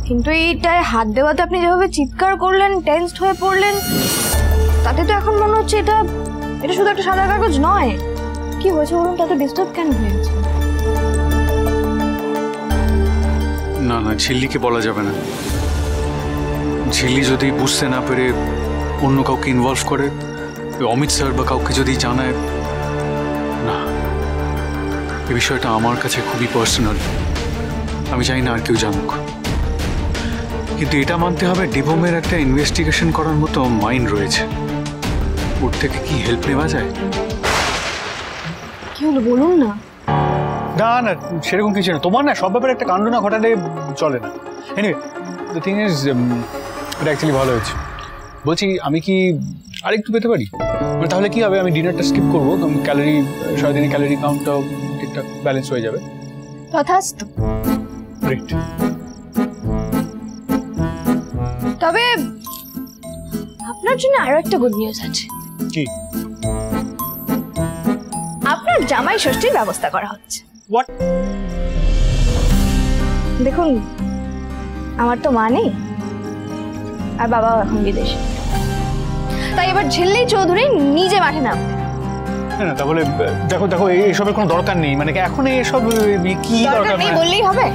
কিন্তু এইটায় হাত দেওয়াতে আপনি যেভাবে চিৎকার করলেন, টেন্সড হয়ে পড়লেন, তাতে তো এখন মনে হচ্ছে এটা শুধু একটা সাদা কাগজ নয়। কি হয়েছে বলুন, তাতে ডিস্টার্ব কেন হয়েছে? না না, ঝিল্লিকে বলা যাবে না। ঝিল্লি যদি বুঝতে না পেরে অন্য কাউকে ইনভলভ করে, অমিত স্যার বা কাউকে যদি জানায়, না, এই বিষয়টা আমার কাছে খুবই পার্সোনাল। আমি চাই না আর কেউ জানুক। কিন্তু এটা মানতে হবে, ডিভোমের একটা ইনভেস্টিগেশন করার মতো মাইন্ড রয়েছে। ওর থেকে কি হেল্প নেওয়া যায়? কি হলো বলুন না। না না, সেরকম কিছু না। তোমার না সব ব্যাপারে একটা কাণ্ড না ঘটালে চলে না। এনিওয়ে, দ্য থিং ইজ, এটা অ্যাকচুয়ালি ভালো হয়েছে। বলছি, আমি কি আরেকটু পেতে পারি? মানে তাহলে কি হবে, আমি ডিনারটা স্কিপ করবো, ক্যালোরি, সারাদিনের ক্যালোরি কাউন্টটাও ঠিকঠাক ব্যালেন্স হয়ে যাবে। তথাস্তু। গ্রেট। তবে আপনার জন্য আরো একটা গুড নিউজ আছে। কি? আপনার জামাই ষষ্ঠীর ব্যবস্থা করা হচ্ছে। হোয়াট? দেখুন, আমার তো মা নেই, আর বাবাও এখন বিদেশে, তাই এবার ঝিল্লি চৌধুরী নিজে মাঠে নামবে। না তাহলে দেখো দেখো, এইসবের কোনো দরকার নেই। মানে এখন এইসব কি দরকার নেই বললেই হবে?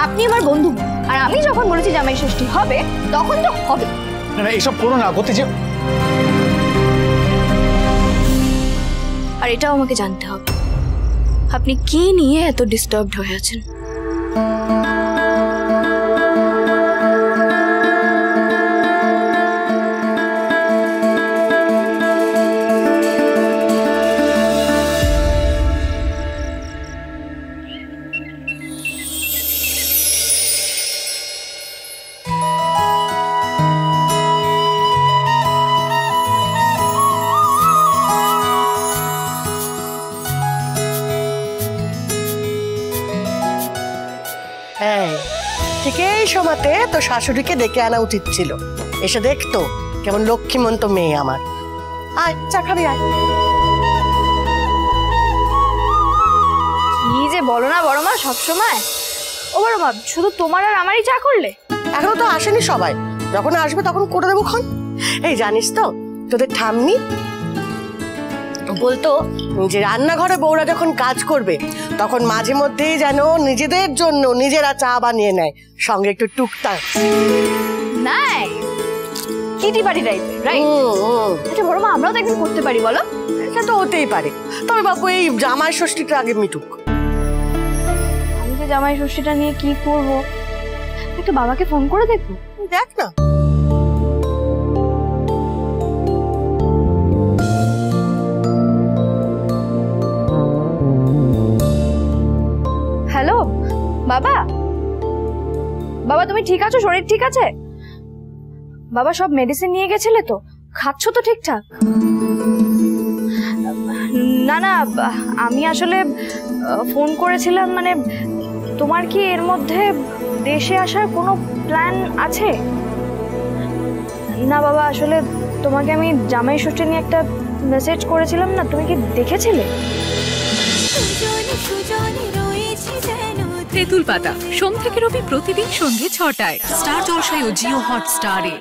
আপনি আমার বন্ধু, আর আমি যখন বলেছি জামাই ষষ্ঠী হবে, তখন তো হবে। না না, এইসব করো না, করতে যে। আর এটাও আমাকে জানতে হবে, আপনি কি নিয়ে এত ডিস্টার্বড হয়ে আছেন। ঠিক এই সময়তে তো শাশুড়িকে ডেকে আনা উচিত ছিল, এসে দেখতো কেমন লক্ষ্মীমন্ত মেয়ে আমার। আয়, চা খাবি? আয়। কি যে বলো না বড় মা সবসময়। ও বড় মা, শুধু তোমার আর আমারই চা করলে? এখনো তো আসেনি সবাই, যখন আসবে তখন করে দেবো খন। এই জানিস তো, তোদের ঠাম্মি বলতো যে রান্নাঘরে বউরা যখন কাজ করবে তখন মাঝে মধ্যেই যেন নিজেদের জন্য নিজেরা চা বানিয়ে নেয়, সঙ্গে একটু টুকটাক। নাই কিটি পার্টি টাইপের, রাইট? আচ্ছা বড় মা, আমরাও তো একদিন করতে পারি, বলো? এটা তো হতেই পারে, তবে বাপু এই জামাই ষষ্ঠীটা আগে মিটুক। আমি তো জামাই ষষ্ঠীটা নিয়ে কি করব, একটু বাবাকে ফোন করে দেখবো। দেখ না। হ্যালো বাবা, বাবা তুমি ঠিক আছো? শরীর ঠিক আছে? বাবা সব মেডিসিন নিয়ে গেছিলে তো? খাচ্ছ তো ঠিকঠাক? না না, আমি আসলে ফোন করেছিলাম, মানে তোমার কি এর মধ্যে দেশে আসার কোনো প্ল্যান আছে? না বাবা, আসলে তোমাকে আমি জামাই ষষ্ঠী নিয়ে একটা মেসেজ করেছিলাম না, তুমি কি দেখেছিলে? তেঁতুল পাতা সোম থেকে রবি প্রতিদিন সন্ধ্যে ৬টায় স্টার জলসায় ও জিও হটস্টারে।